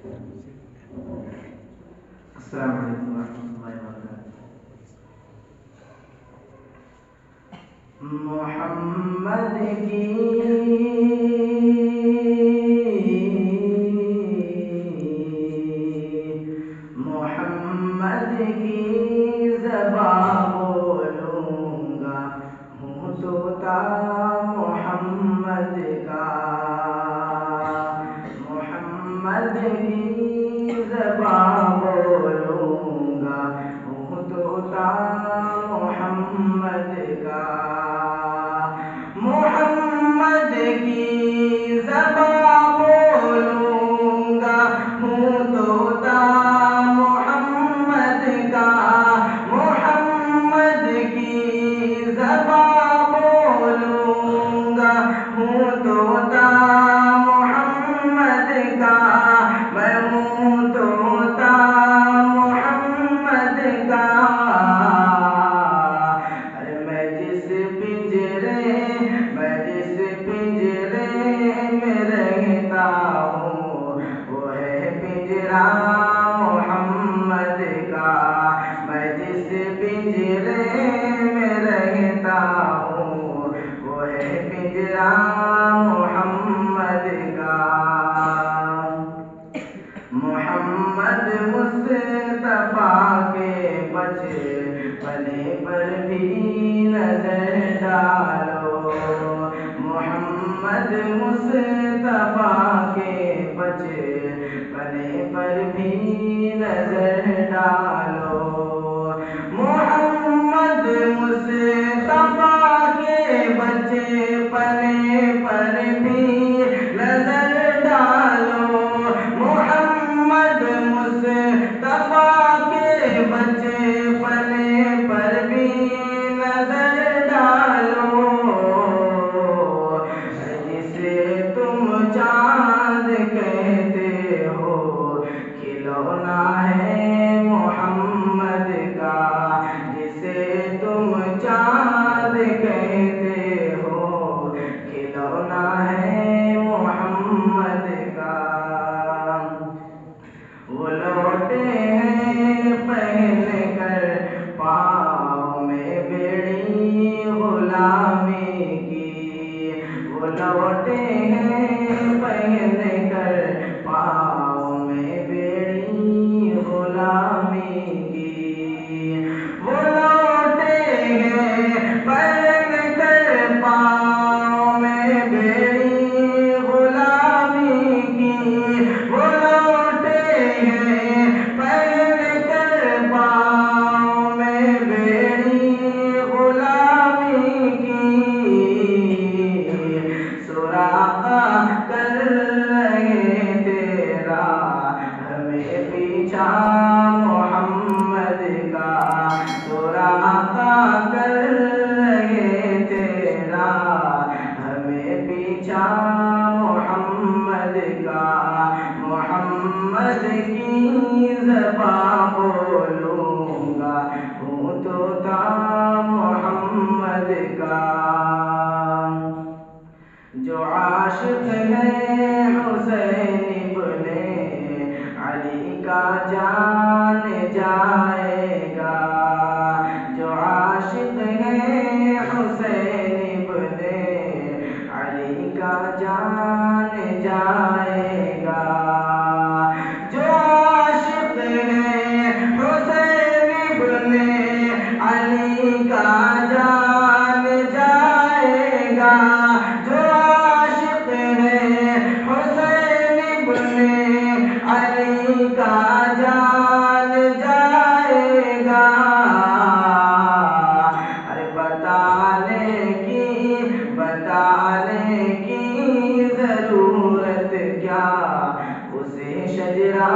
السلام علیکم ورحمۃ اللہ وبرکاتہ۔ محمد کی زبان بولوں گا، ہوں طوطا محمد کا۔ محمد کی زبان بولوں گا، ہوں طوطا محمد کا۔ محمد کی زبان بولوں گا، ہوں طوطا محمد کا۔ محمد کی زبان بولوں گا، ہوں طوطا محمد کا۔ میں ہوں طوطا محمد کا۔ میں جس پنجرے میں رہتا ہوں، وہ ہے پنجرہ محمد کا۔ میں جس پنجرے میں رہتا ہوں، وہ ہے پنجرہ محمد کا۔ محمد مصطفیٰ کے بچپنے پر بھی نظر ڈالو۔ محمد مصطفیٰ کے بچپنے پر بھی نظر ڈالو۔ محمد مصطفیٰ کے بچپنے پر بھی نظر ڈالو۔ محمد مصطفیٰ کے بچپنے پر بھی نظر ڈالو۔ جسے تم چاند کہتے ہو، کھلونا ہے محمد کا۔ جسے تم چاند کہتے ہو، کھلونا ہے محمد کا۔ وہ لوٹے ہیں پہن کر پاؤں میں بیڑی غلامی کی۔ وہ لوٹے ہیں پہن کر پاؤں میں بیڑی غلامی کی۔ وہ لوٹے ہیں پہن کر پاؤں میں بیڑی غلامی کی۔ وہ لوٹے ہیں پہن کر پاؤں میں بیڑی غلامی کی۔ سراغ کر رہے تیرا ہمیں پیچھا محمد کا۔ سراغ کر رہے تیرا ہمیں پیچھا محمد کا۔ محمد کی زبان بولوں گا، ہوں طوطا محمد کا۔ جو عاشق ہے حسین ابن علی کا جان جائے گا۔ جو عاشق ہے حسین ابن علی کا جان جائے گا۔ جو عاشق ہے حسین ابن علی کا جان جائے گا۔ جو عاشق ہے حسین ابن علی کا جان جائے گا۔ ارے بتانے کی ضرورت کیا اسے شجرہ